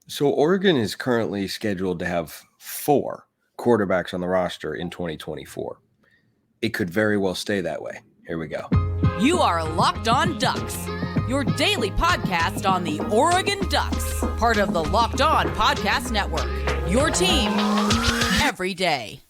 So Oregon is currently scheduled to have 4 quarterbacks on the roster in 2024. It could very well stay that way. Here we go. You are Locked On Ducks, your daily podcast on the Oregon Ducks, part of the Locked On Podcast Network, your team every day.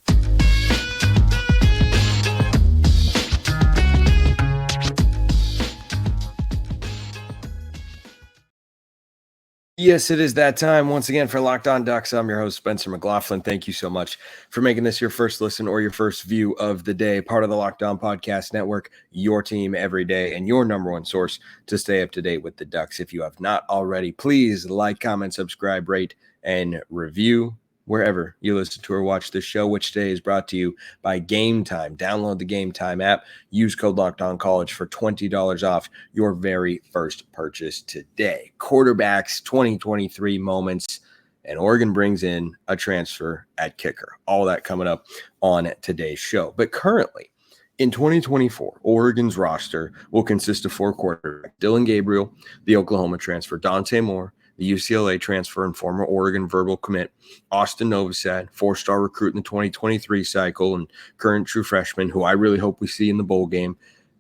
Yes, it is that time once again for Locked On Ducks. I'm your host, Spencer McLaughlin. Thank you so much for making this your first listen or your first view of the day. Part of the Locked On Podcast Network, your team every day, and your number one source to stay up to date with the Ducks. If you have not already, please like, comment, subscribe, rate, and review wherever you listen to or watch this show, which today is brought to you by Game Time. Download the Game Time app. Use code LOCKEDONCollege for $20 off your very first purchase today. Quarterbacks 2023 moments, and Oregon brings in a transfer at kicker. All that coming up on today's show. But currently, in 2024, Oregon's roster will consist of 4 quarterbacks: Dillon Gabriel, the Oklahoma transfer; Dante Moore, the UCLA transfer and former Oregon verbal commit; Austin Novosad, 4-star recruit in the 2023 cycle and current true freshman, who I really hope we see in the bowl game;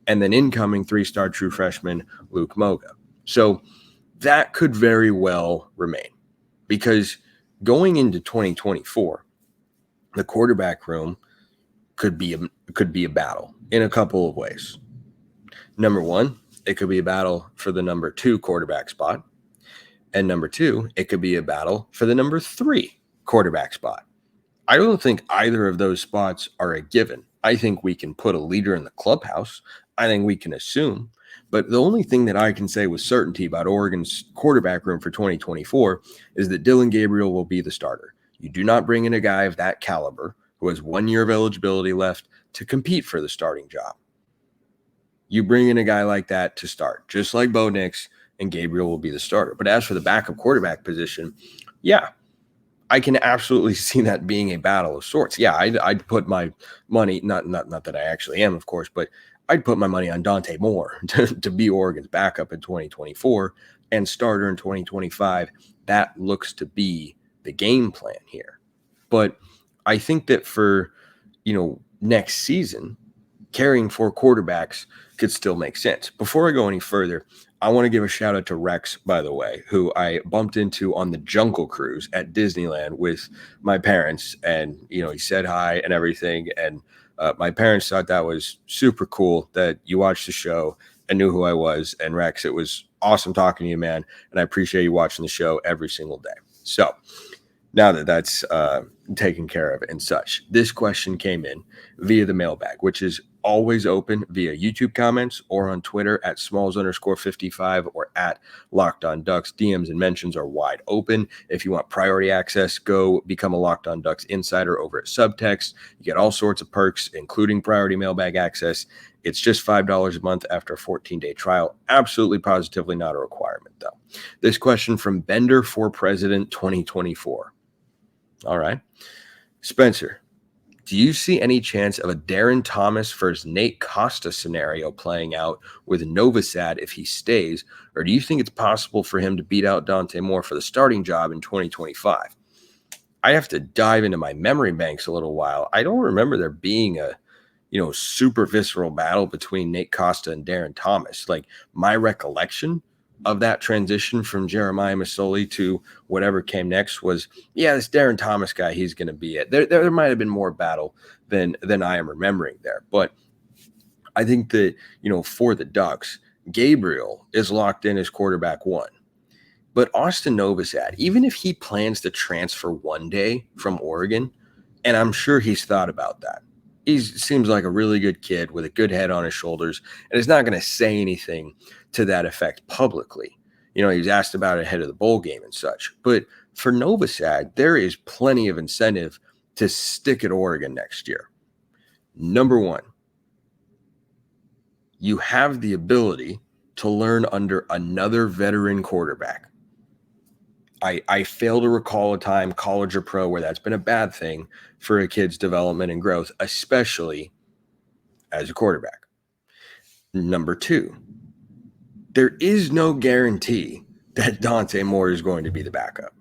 and then incoming 3-star true freshman Luke Moga. So that could very well remain, because going into 2024, the quarterback room could be a battle in a couple of ways. Number one, it could be a battle for the number 2 quarterback spot. And number 2, it could be a battle for the number 3 quarterback spot. I don't think either of those spots are a given. I think we can put a leader in the clubhouse. I think we can assume. But the only thing that I can say with certainty about Oregon's quarterback room for 2024 is that Dillon Gabriel will be the starter. You do not bring in a guy of that caliber who has 1 year of eligibility left to compete for the starting job. You bring in a guy like that to start, just like Bo Nix, and Gabriel will be the starter. But as for the backup quarterback position, yeah, I can absolutely see that being a battle of sorts. Yeah, I'd put my money, not that I actually am, of course, but I'd put my money on Dante Moore to be Oregon's backup in 2024 and starter in 2025. That looks to be the game plan here. But I think that for, next season, carrying 4 quarterbacks could still make sense. Before I go any further, I want to give a shout out to Rex, by the way, who I bumped into on the Jungle Cruise at Disneyland with my parents. And, he said hi and everything. And my parents thought that was super cool that you watched the show and knew who I was. And Rex, it was awesome talking to you, man. And I appreciate you watching the show every single day. So now that that's taken care of and such, this question came in via the mailbag, which is always open via YouTube comments or on Twitter at smalls_55 or at Locked On Ducks. DMs and mentions are wide open. If you want priority access, go become a Locked On Ducks insider over at SUBTEXT. You get all sorts of perks, including priority mailbag access. It's just $5 a month after a 14-day trial. Absolutely, positively not a requirement, though. This question from Bender for President 2024. All right. Spencer, do you see any chance of a Darren Thomas versus Nate Costa scenario playing out with Novosad if he stays, or do you think it's possible for him to beat out Dante Moore for the starting job in 2025? I have to dive into my memory banks a little while. I don't remember there being a, super visceral battle between Nate Costa and Darren Thomas. Like, my recollection of that transition from Jeremiah Masoli to whatever came next was, this Darren Thomas guy, he's going to be it. There might have been more battle than I am remembering there. But I think that, for the Ducks, Gabriel is locked in as quarterback 1. But Austin Novosad, even if he plans to transfer one day from Oregon, and I'm sure he's thought about that, he seems like a really good kid with a good head on his shoulders, and is not going to say anything to that effect publicly. He was asked about it ahead of the bowl game and such. But for Novosad, there is plenty of incentive to stick at Oregon next year. Number one, you have the ability to learn under another veteran quarterback. I fail to recall a time, college or pro, where that's been a bad thing for a kid's development and growth, especially as a quarterback. Number 2, there is no guarantee that Dante Moore is going to be the backup.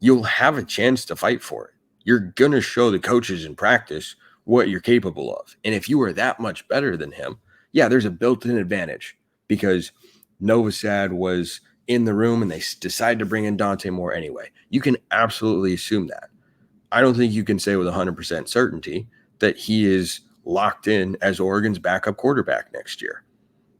you'll have a chance to fight for it. You're going to show the coaches in practice what you're capable of. And if you are that much better than him, yeah, there's a built-in advantage because Novosad was in the room and they decided to bring in Dante Moore anyway. You can absolutely assume that. I don't think you can say with 100% certainty that he is locked in as Oregon's backup quarterback next year.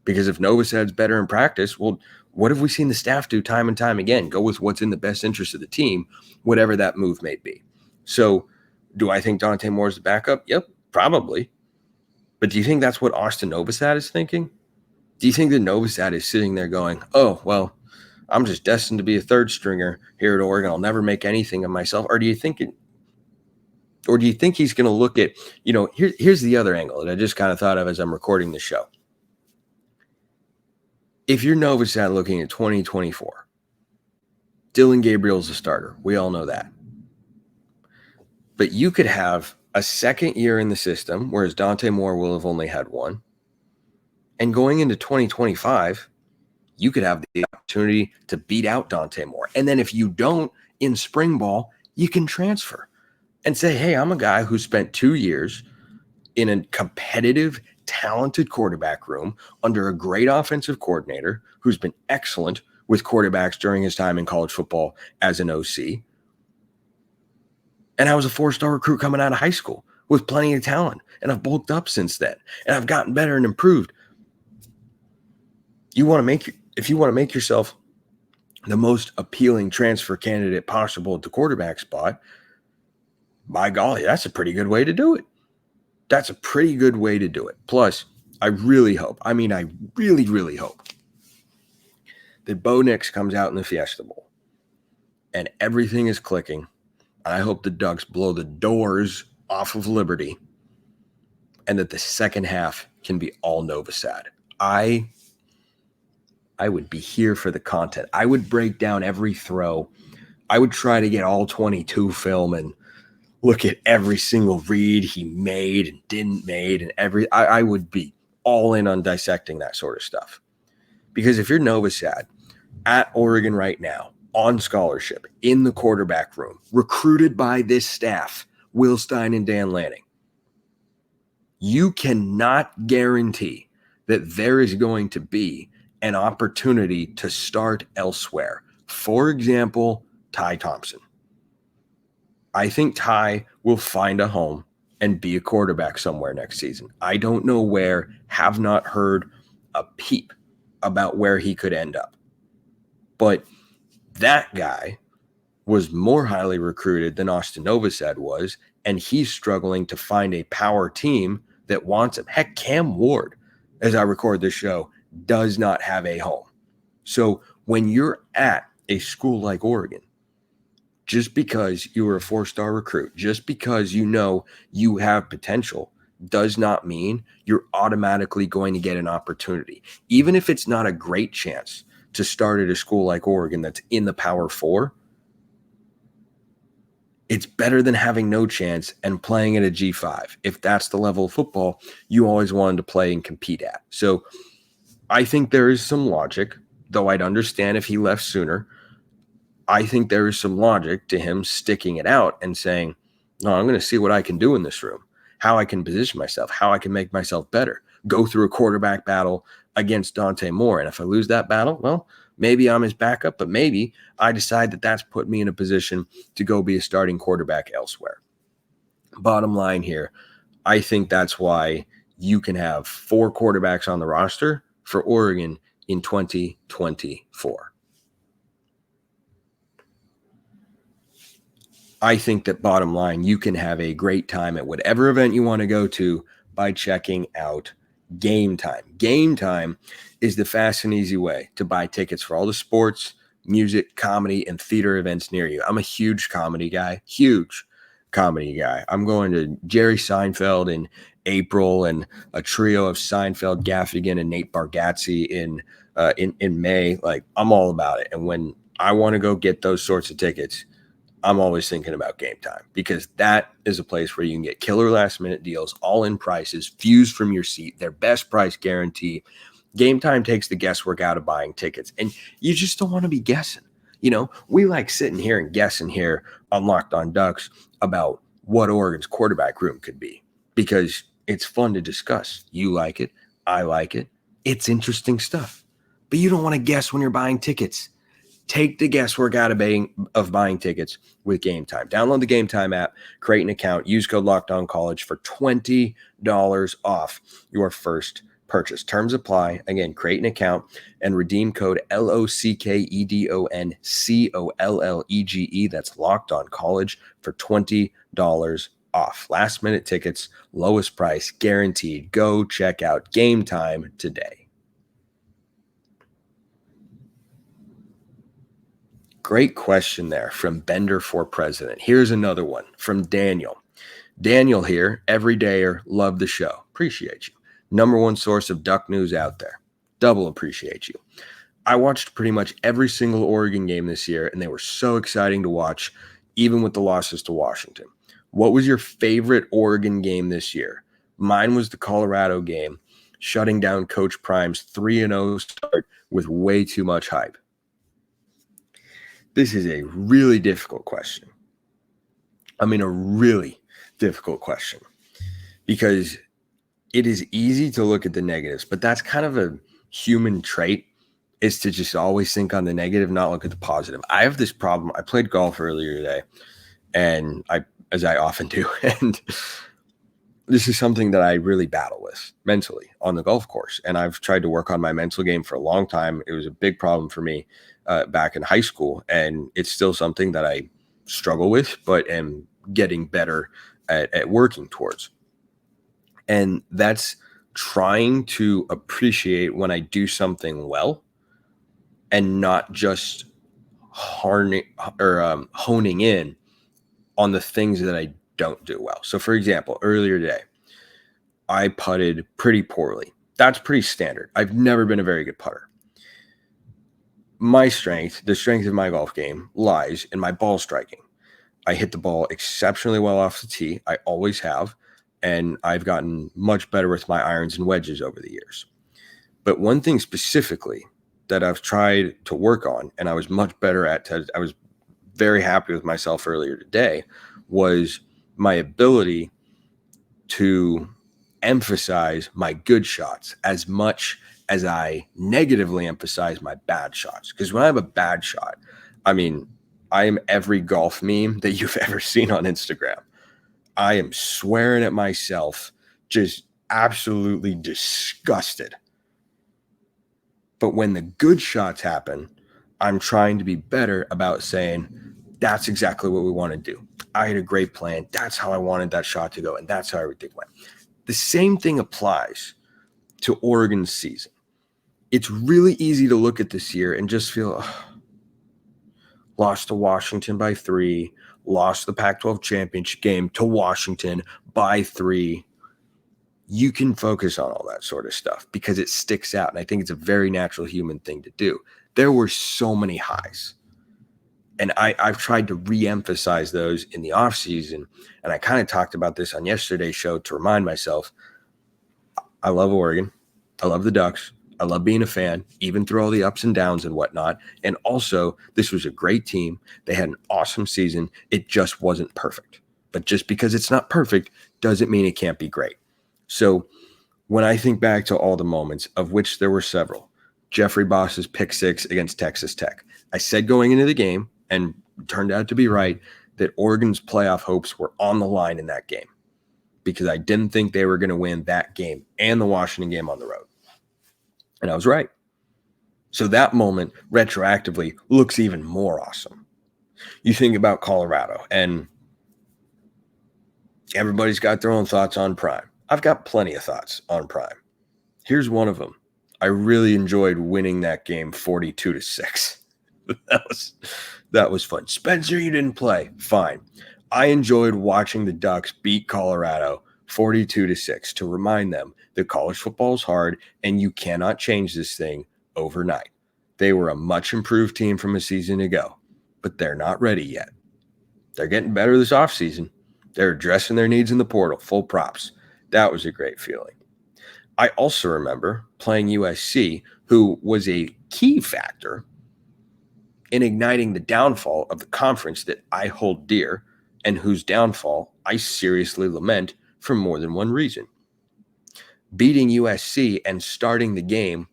Because if Novosad's better in practice, well, what have we seen the staff do time and time again? Go with what's in the best interest of the team, whatever that move may be. So do I think Dante Moore is the backup? Yep, probably. But do you think that's what Austin Novosad is thinking? Do you think that Novosad is sitting there going, oh, well, I'm just destined to be a third stringer here at Oregon. I'll never make anything of myself. Or do you think he's going to look at, here's the other angle that I just kind of thought of as I'm recording the show. If you're Novosad looking at 2024, Dillon Gabriel's a starter. We all know that. But you could have a second year in the system, whereas Dante Moore will have only had one. And going into 2025, you could have the opportunity to beat out Dante Moore. And then if you don't in spring ball, you can transfer and say, hey, I'm a guy who spent 2 years in a competitive, talented quarterback room under a great offensive coordinator who's been excellent with quarterbacks during his time in college football as an OC. And I was a 4-star recruit coming out of high school with plenty of talent. And I've bulked up since then. And I've gotten better and improved. If you want to make yourself the most appealing transfer candidate possible at the quarterback spot, by golly, that's a pretty good way to do it. That's a pretty good way to do it. Plus, I really hope that Bo Nix comes out in the Fiesta Bowl and everything is clicking. I hope the Ducks blow the doors off of Liberty and that the second half can be all Novosad. I would be here for the content. I would break down every throw. I would try to get all 22 film and look at every single read he made and didn't made and I would be all in on dissecting that sort of stuff. Because if you're Novosad at Oregon right now, on scholarship, in the quarterback room, recruited by this staff, Will Stein and Dan Lanning, you cannot guarantee that there is going to be an opportunity to start elsewhere. For example, Ty Thompson. I think Ty will find a home and be a quarterback somewhere next season. I don't know where, have not heard a peep about where he could end up. But that guy was more highly recruited than Austin Novosad was, and he's struggling to find a power team that wants him. Heck, Cam Ward, as I record this show, does not have a home. So when you're at a school like Oregon, just because you were a 4-star recruit, just because you know you have potential, does not mean you're automatically going to get an opportunity. Even if it's not a great chance to start at a school like Oregon that's in the Power 4, it's better than having no chance and playing at a G5 if that's the level of football you always wanted to play and compete at. So I think there is some logic, though I'd understand if he left sooner. I think there is some logic to him sticking it out and saying, no, I'm going to see what I can do in this room, how I can position myself, how I can make myself better, go through a quarterback battle against Dante Moore. And if I lose that battle, well, maybe I'm his backup, but maybe I decide that that's put me in a position to go be a starting quarterback elsewhere. Bottom line here, I think that's why you can have 4 quarterbacks on the roster for Oregon in 2024. I think that bottom line, you can have a great time at whatever event you want to go to by checking out Game Time. Game Time is the fast and easy way to buy tickets for all the sports, music, comedy, and theater events near you. I'm a huge comedy guy. I'm going to Jerry Seinfeld in April and a trio of Seinfeld, Gaffigan, and Nate Bargatze in May. Like, I'm all about it. And when I want to go get those sorts of tickets, I'm always thinking about Game Time, because that is a place where you can get killer last minute deals, all in prices, views from your seat, their best price guarantee. Game Time takes the guesswork out of buying tickets, and you just don't want to be guessing. We like sitting here and guessing here on Locked On Ducks about what Oregon's quarterback room could be because it's fun to discuss. You like it. I like it. It's interesting stuff. But you don't want to guess when you're buying tickets. Take the guesswork out of buying tickets with Game Time. Download the Game Time app, create an account, use code LOCKEDONCollege for $20 off your first purchase. Terms apply. Again, create an account and redeem code LOCKEDONCOLLEGE. That's Locked On College for $20 off. Last minute tickets, lowest price, guaranteed. Go check out Game Time today. Great question there from Bender for President. Here's another one from Daniel. Daniel here, everydayer, love the show. Appreciate you. Number one source of Duck news out there. Double appreciate you. I watched pretty much every single Oregon game this year, and they were so exciting to watch, even with the losses to Washington. What was your favorite Oregon game this year? Mine was the Colorado game, shutting down Coach Prime's 3-0 start with way too much hype. This is a really difficult question. A really difficult question because it is easy to look at the negatives, but that's kind of a human trait is to just always think on the negative, not look at the positive. I have this problem. I played golf earlier today and as I often do. And this is something that I really battle with mentally on the golf course. And I've tried to work on my mental game for a long time. It was a big problem for me back in high school. And it's still something that I struggle with, but am getting better at working towards. And that's trying to appreciate when I do something well and not just honing in on the things that I don't do well. So for example, earlier today, I putted pretty poorly. That's pretty standard. I've never been a very good putter. The strength of my golf game lies in my ball striking. I hit the ball exceptionally well off the tee. I always have. And I've gotten much better with my irons and wedges over the years. But one thing specifically that I've tried to work on, and I was much better at, I was very happy with myself earlier today, was my ability to emphasize my good shots as much as I negatively emphasize my bad shots. Because when I have a bad shot, I am every golf meme that you've ever seen on Instagram. I am swearing at myself, just absolutely disgusted. But when the good shots happen, I'm trying to be better about saying, that's exactly what we want to do. I had a great plan. That's how I wanted that shot to go. And that's how everything went. The same thing applies to Oregon's season. It's really easy to look at this year and just feel, lost to Washington by 3, lost the Pac-12 championship game to Washington by 3. You can focus on all that sort of stuff because it sticks out. And I think it's a very natural human thing to do. There were so many highs. And I've tried to re-emphasize those in the offseason. And I kind of talked about this on yesterday's show to remind myself, I love Oregon. I love the Ducks. I love being a fan, even through all the ups and downs and whatnot. And also, this was a great team. They had an awesome season. It just wasn't perfect. But just because it's not perfect doesn't mean it can't be great. So when I think back to all the moments, of which there were several, Jeffrey Boss's pick 6 against Texas Tech, I said going into the game, and turned out to be right, that Oregon's playoff hopes were on the line in that game because I didn't think they were going to win that game and the Washington game on the road. And I was right. So that moment retroactively looks even more awesome. You think about Colorado, and everybody's got their own thoughts on Prime. I've got plenty of thoughts on Prime. Here's one of them. I really enjoyed winning that game 42-6. That was fun. Spencer, you didn't play. Fine. I enjoyed watching the Ducks beat Colorado 42-6 to remind them that college football is hard and you cannot change this thing overnight. They were a much improved team from a season ago, but they're not ready yet. They're getting better this offseason. They're addressing their needs in the portal. Full props. That was a great feeling. I also remember playing USC, who was a key factor in igniting the downfall of the conference that I hold dear and whose downfall I seriously lament for more than one reason. Beating USC and starting the game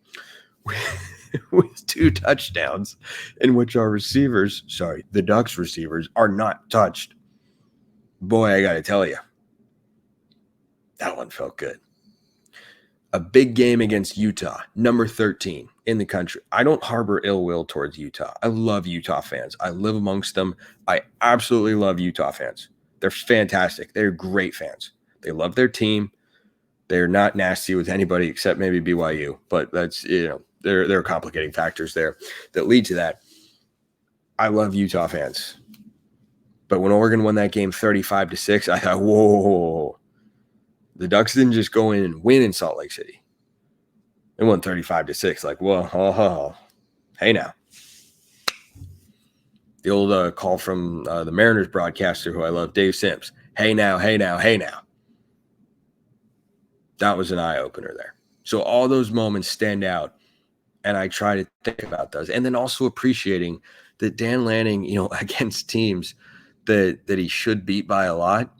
with 2 touchdowns in which our receivers, the Ducks receivers, are not touched. Boy, I got to tell you, that one felt good. A big game against Utah, number 13 in the country. I don't harbor ill will towards Utah. I love Utah fans. I live amongst them. I absolutely love Utah fans. They're fantastic. They're great fans. They love their team. They're not nasty with anybody except maybe BYU, but that's, there are complicating factors there that lead to that. I love Utah fans. But when Oregon won that game 35-6, I thought, whoa. The Ducks didn't just go in and win in Salt Lake City. They won 35-6. Like, whoa, hey now. The old call from the Mariners broadcaster who I love, Dave Sims. Hey now. That was an eye-opener there. So all those moments stand out, and I try to think about those. And then also appreciating that Dan Lanning, against teams that he should beat by a lot,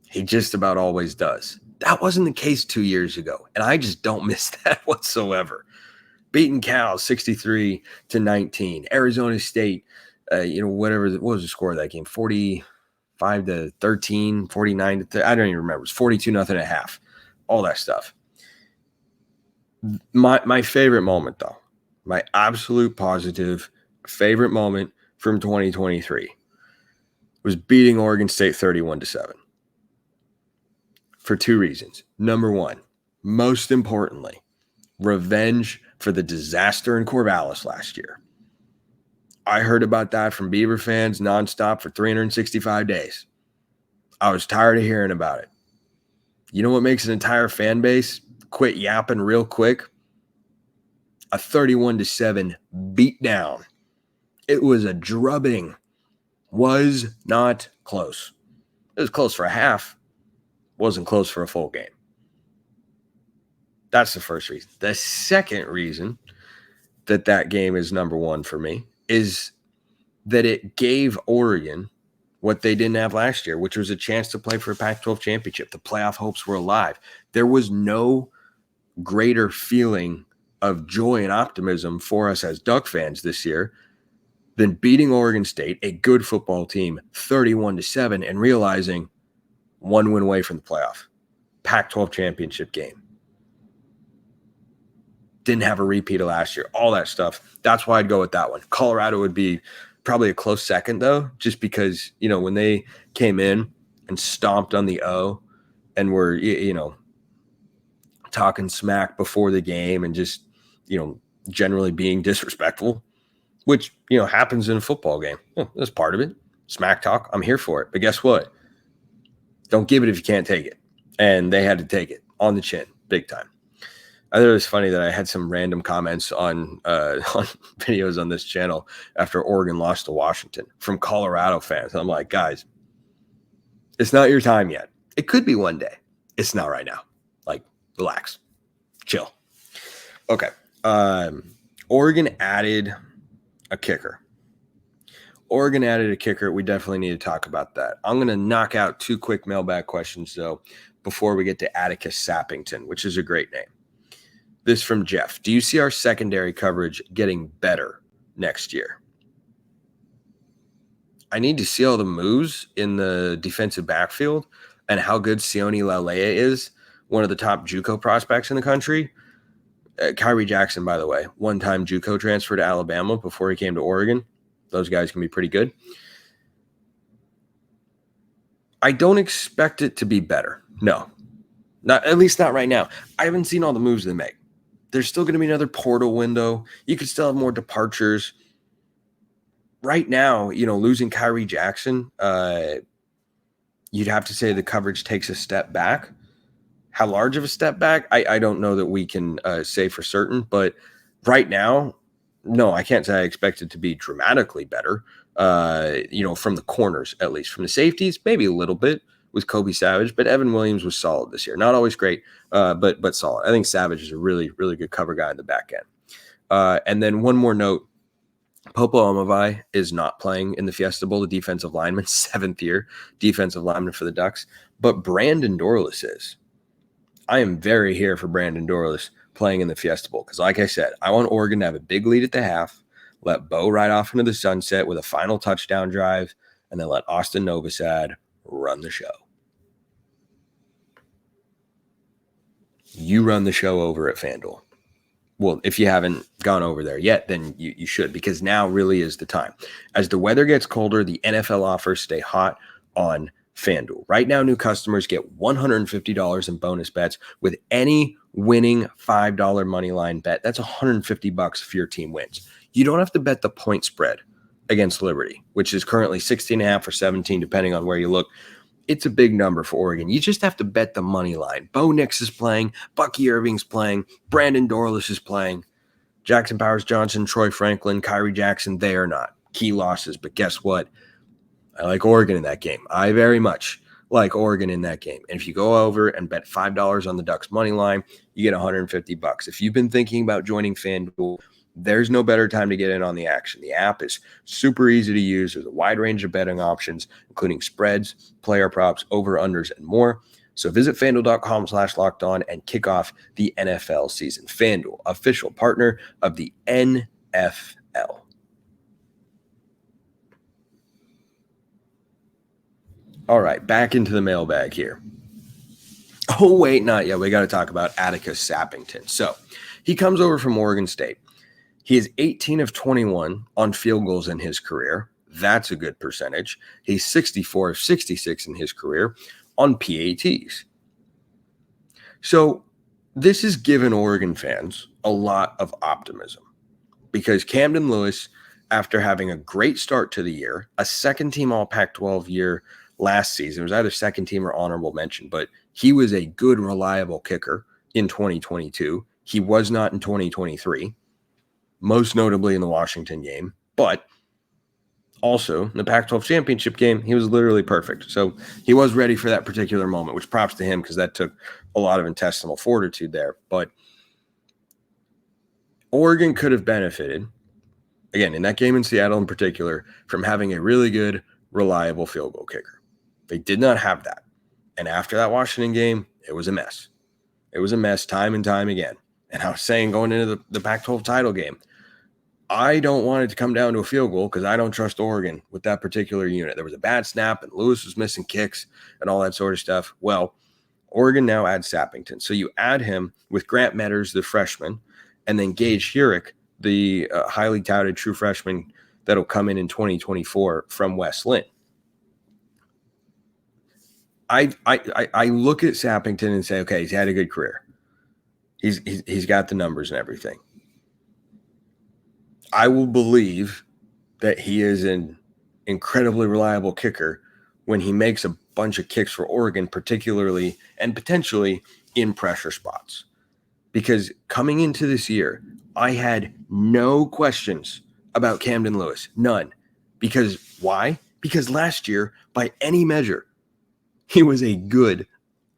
he just about always does. That wasn't the case 2 years ago, and I just don't miss that whatsoever. Beating Cal 63-19. Arizona State, what was the score of that game? 45-13, 49-30. I don't even remember. It was 42-0 at half. All that stuff. My favorite moment, though, my absolute positive favorite moment from 2023 was beating Oregon State 31-7. For 2 reasons. Number one, most importantly, revenge for the disaster in Corvallis last year. I heard about that from Beaver fans nonstop for 365 days. I was tired of hearing about it. You know what makes an entire fan base quit yapping real quick? A 31-7 beatdown. It was a drubbing. Was not close. It was close for a half. Wasn't close for a full game. That's the first reason. The second reason that game is number one for me is that it gave Oregon what they didn't have last year, which was a chance to play for a Pac-12 championship. The playoff hopes were alive. There was no greater feeling of joy and optimism for us as Duck fans this year than beating Oregon State, a good football team, 31-7, and realizing one win away from the playoff. Pac-12 championship game. Didn't have a repeat of last year. All that stuff. That's why I'd go with that one. Colorado would be probably a close second, though, just because, when they came in and stomped on the O and were, talking smack before the game and just, generally being disrespectful, which, happens in a football game. That's part of it. Smack talk. I'm here for it. But guess what? Don't give it if you can't take it. And they had to take it on the chin, big time. I thought it was funny that I had some random comments on videos on this channel after Oregon lost to Washington from Colorado fans. And I'm like, guys, it's not your time yet. It could be one day. It's not right now. Like, relax. Chill. Okay. Oregon added a kicker. We definitely need to talk about that. I'm going to knock out 2 quick mailbag questions, though, before we get to Atticus Sappington, which is a great name. This from Jeff. Do you see our secondary coverage getting better next year? I need to see all the moves in the defensive backfield and how good Sione Laulea is, one of the top JUCO prospects in the country. Kyrie Jackson, by the way, one-time JUCO transfer to Alabama before he came to Oregon. Those guys can be pretty good. I don't expect it to be better. No. At least not right now. I haven't seen all the moves they make. There's still going to be another portal window. You could still have more departures. Right now, losing Kyrie Jackson, you'd have to say the coverage takes a step back. How large of a step back? I don't know that we can say for certain. But right now, no, I can't say I expect it to be dramatically better, from the corners, at least. From the safeties, maybe a little bit with Kobe Savage, but Evan Williams was solid this year. Not always great, but solid. I think Savage is a really, really good cover guy in the back end. And then one more note Popo Omavai is not playing in the Fiesta Bowl, the defensive lineman, 7th year defensive lineman for the Ducks, but Brandon Dorlus is. I am very here for Brandon Dorlus playing in the Fiesta Bowl because, like I said, I want Oregon to have a big lead at the half, let Bo ride off into the sunset with a final touchdown drive, and then let Austin Novosad run the show. You run the show over at FanDuel. Well, if you haven't gone over there yet, then you should, because now really is the time. As the weather gets colder, the NFL offers stay hot on FanDuel. Right now, new customers get $150 in bonus bets with any winning $5 money line bet. That's $150 if your team wins. You don't have to bet the point spread against Liberty, which is currently 16.5 or 17, depending on where you look. It's a big number for Oregon. You just have to bet the money line. Bo Nix is playing. Bucky Irving's playing. Brandon Dorlus is playing. Jackson Powers Johnson, Troy Franklin, Kyrie Jackson, they are not. Key losses. But guess what? I like Oregon in that game. I very much like Oregon in that game. And if you go over and bet $5 on the Ducks money line, you get $150. If you've been thinking about joining FanDuel, there's no better time to get in on the action. The app is super easy to use. There's a wide range of betting options, including spreads, player props, over-unders, and more. So visit FanDuel.com/lockedon and kick off the NFL season. FanDuel, official partner of the NFL. All right, back into the mailbag here. Oh, wait, not yet. We got to talk about Atticus Sappington. So he comes over from Oregon State. He is 18 of 21 on field goals in his career. That's a good percentage. He's 64 of 66 in his career on PATs. So this has given Oregon fans a lot of optimism because Camden Lewis, after having a great start to the year, a second-team All-Pac-12 year last season, it was either second team or honorable mention, but he was a good, reliable kicker in 2022. He was not in 2023. Most notably in the Washington game, but also in the Pac-12 championship game, he was literally perfect. So he was ready for that particular moment, which props to him because that took a lot of intestinal fortitude there. But Oregon could have benefited, again, in that game in Seattle in particular, from having a really good, reliable field goal kicker. They did not have that. And after that Washington game, it was a mess. It was a mess time and time again. And I was saying going into the Pac-12 title game, I don't want it to come down to a field goal because I don't trust Oregon with that particular unit. There was a bad snap and Lewis was missing kicks and all that sort of stuff. Well, Oregon now adds Sappington. So you add him with Grant Metters, the freshman, and then Gage Hurick, the highly touted true freshman that'll come in 2024 from West Lynn. I look at Sappington and say, okay, he's had a good career. He's got the numbers and everything. I will believe that he is an incredibly reliable kicker when he makes a bunch of kicks for Oregon, particularly and potentially in pressure spots. Because coming into this year, I had no questions about Camden Lewis. None. Because why? Because last year, by any measure, he was a good,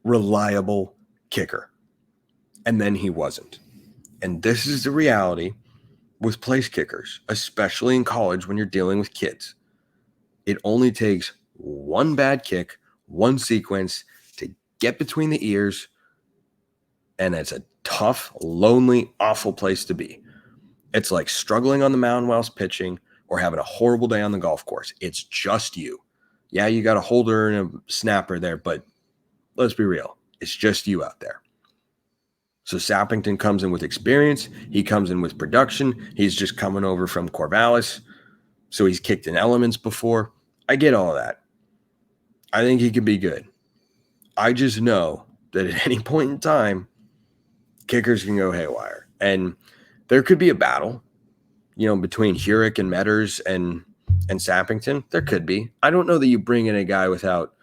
reliable kicker. And then he wasn't. And this is the reality with place kickers, especially in college when you're dealing with kids. It only takes one bad kick, one sequence to get between the ears, and it's a tough, lonely, awful place to be. It's like struggling on the mound whilst pitching or having a horrible day on the golf course. It's just you. Yeah, you got a holder and a snapper there, but let's be real. It's just you out there. So Sappington comes in with experience. He comes in with production. He's just coming over from Corvallis. So he's kicked in elements before. I get all of that. I think he could be good. I just know that at any point in time, kickers can go haywire. And there could be a battle, between Hurick and Metters and Sappington. There could be. I don't know that you bring in a guy without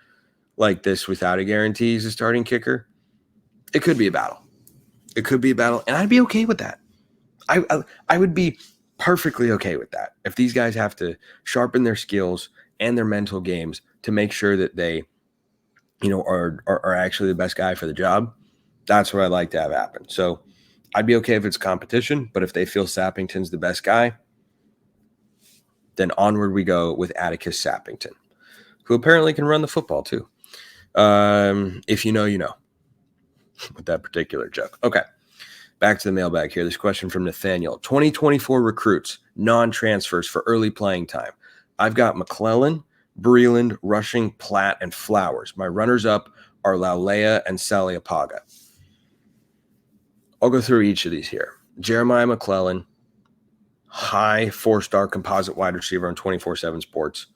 a guarantee as a starting kicker. It could be a battle. And I'd be okay with that. I would be perfectly okay with that. If these guys have to sharpen their skills and their mental games to make sure that they, are actually the best guy for the job, that's what I'd like to have happen. So I'd be okay if it's competition, but if they feel Sappington's the best guy, then onward we go with Atticus Sappington, who apparently can run the football too. If you know, you know, with that particular joke. Okay, back to the mailbag here. This question from Nathaniel. 2024 recruits, non-transfers for early playing time. I've got McLaughlin, Breland, Rushing, Platt, and Flowers. My runners-up are Laulea and Saliapaga. I'll go through each of these here. Jeremiah McLaughlin, high 4-star composite wide receiver on 24/7 Sports.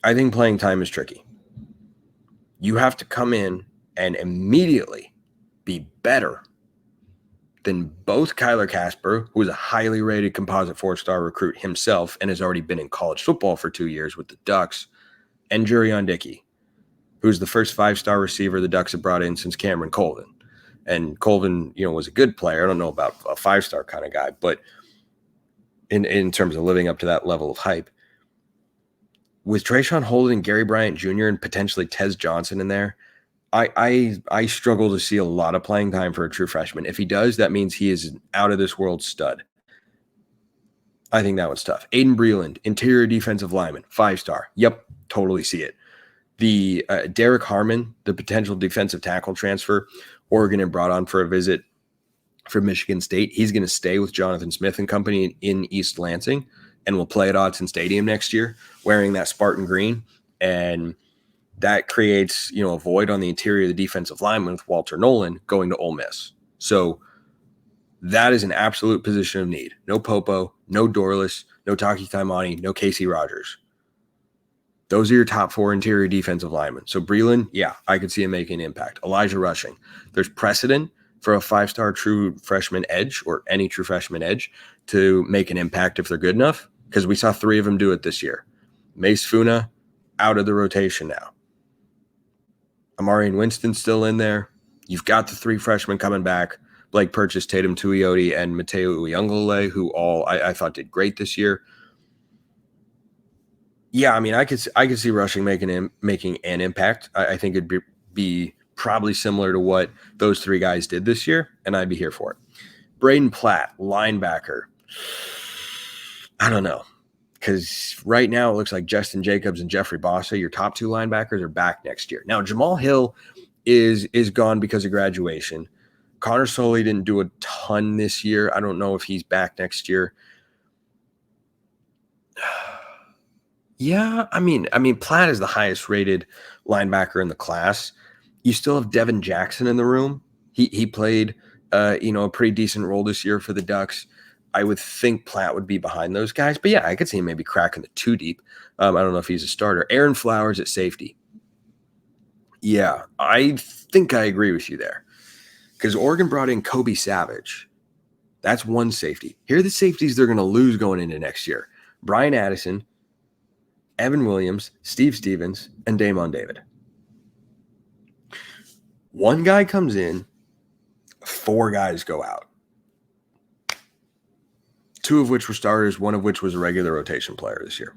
I think playing time is tricky. You have to come in and immediately be better than both Kyler Casper, who is a highly rated composite 4-star recruit himself and has already been in college football for 2 years with the Ducks, and Jurion Dickey, who's the first 5-star receiver the Ducks have brought in since Cameron Colvin. And Colvin, was a good player. I don't know about a 5-star kind of guy, but in terms of living up to that level of hype. With Trayshawn Holden and Gary Bryant Jr. and potentially Tez Johnson in there, I struggle to see a lot of playing time for a true freshman. If he does, that means he is an out-of-this-world stud. I think that one's tough. Aiden Breland, interior defensive lineman, 5-star. Yep, totally see it. The Derek Harmon, the potential defensive tackle transfer, Oregon had brought on for a visit from Michigan State. He's going to stay with Jonathan Smith and company in East Lansing and will play at Autzen Stadium next year wearing that Spartan green. And that creates, a void on the interior of the defensive lineman with Walter Nolan going to Ole Miss. So that is an absolute position of need. No Popo, no Dorless, no Taki Taimani, no Casey Rogers. Those are your top 4 interior defensive linemen. So Breland, yeah, I could see him making an impact. Elijah Rushing. There's precedent for a 5-star true freshman edge or any true freshman edge to make an impact if they're good enough, because we saw 3 of them do it this year. Mace Funa, out of the rotation now. Amarian Winston still in there. You've got the 3 freshmen coming back. Blake Purchase, Tatum Tuioti, and Mateo Uyunglele, who all I thought did great this year. Yeah, I mean, I could see Rushing making an impact. I think it'd be probably similar to what those 3 guys did this year, and I'd be here for it. Braden Platt, linebacker. I don't know, because right now it looks like Justin Jacobs and Jeffrey Bossa, your top 2 linebackers, are back next year. Now, Jamal Hill is gone because of graduation. Connor Soley didn't do a ton this year. I don't know if he's back next year. Yeah, I mean, Platt is the highest rated linebacker in the class. You still have Devin Jackson in the room. He played, a pretty decent role this year for the Ducks. I would think Platt would be behind those guys, but yeah, I could see him maybe cracking the 2 deep. I don't know if he's a starter. Aaron Flowers at safety. Yeah, I think I agree with you there, because Oregon brought in Kobe Savage. That's one safety. Here are the safeties they're going to lose going into next year: Brian Addison, Evan Williams, Steve Stevens, and Damon David. One guy comes in, 4 guys go out. 2 of which were starters, 1 of which was a regular rotation player this year,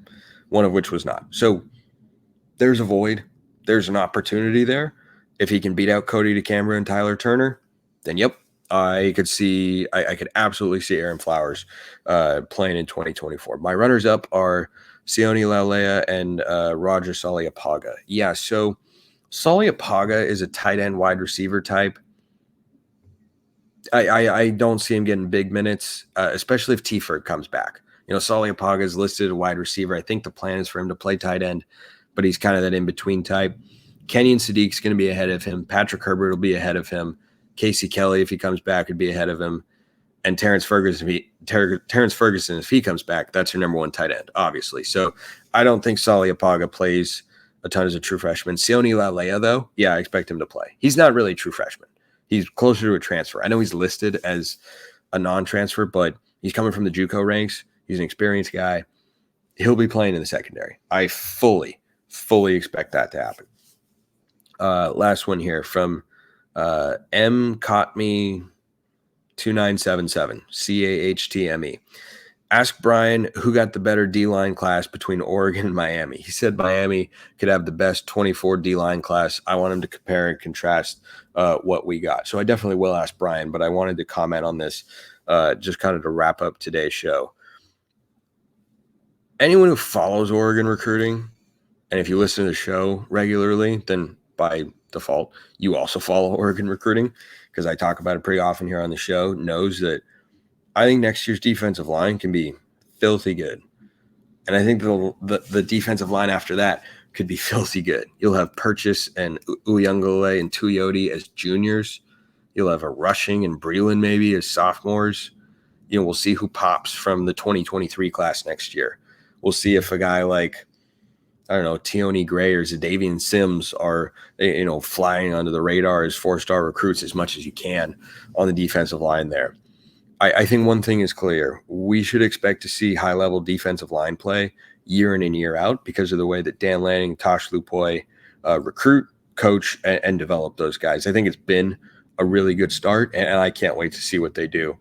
1 of which was not. So there's a void. There's an opportunity there. If he can beat out Cody DeCamera and Tyler Turner, then yep, I could absolutely see Aaron Flowers playing in 2024. My runners up are Sione Laulea and Roger Saliapaga. Yeah, so Saliapaga is a tight end wide receiver type. I don't see him getting big minutes, especially if T-Ford comes back. Saliapaga is listed as a wide receiver. I think the plan is for him to play tight end, but he's kind of that in-between type. Kenyon Sadiq's going to be ahead of him. Patrick Herbert will be ahead of him. Casey Kelly, if he comes back, would be ahead of him. And Terrence Ferguson, if he comes back, that's your number 1 tight end, obviously. So I don't think Saliapaga plays a ton as a true freshman. Sione Laulea, though, yeah, I expect him to play. He's not really a true freshman. He's closer to a transfer. I know he's listed as a non-transfer, but he's coming from the JUCO ranks. He's an experienced guy. He'll be playing in the secondary. I fully expect that to happen. Last one here from M. Caught Me 2977 CAHTME. Ask Brian who got the better D-line class between Oregon and Miami. He said Miami could have the best 24 D-line class. I want him to compare and contrast what we got. So I definitely will ask Brian, but I wanted to comment on this just kind of to wrap up today's show. anyone who follows Oregon recruiting, and if you listen to the show regularly, then by default, you also follow Oregon recruiting, because I talk about it pretty often here on the show, knows that I think next year's defensive line can be filthy good. And I think the defensive line after that could be filthy good. You'll have Purchase and Uyunglele and Tuyoti as juniors. You'll have a Rushing and Breland maybe as sophomores. We'll see who pops from the 2023 class next year. We'll see if a guy like, I don't know, Tioni Gray or Zadavian Sims are, flying under the radar as 4-star recruits as much as you can on the defensive line there. I think one thing is clear. We should expect to see high-level defensive line play year in and year out because of the way that Dan Lanning, Tosh Lupoy recruit, coach, and develop those guys. I think it's been a really good start, and I can't wait to see what they do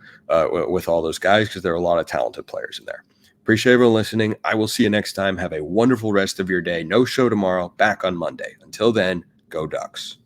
with all those guys because there are a lot of talented players in there. Appreciate everyone listening. I will see you next time. Have a wonderful rest of your day. No show tomorrow. Back on Monday. Until then, go Ducks.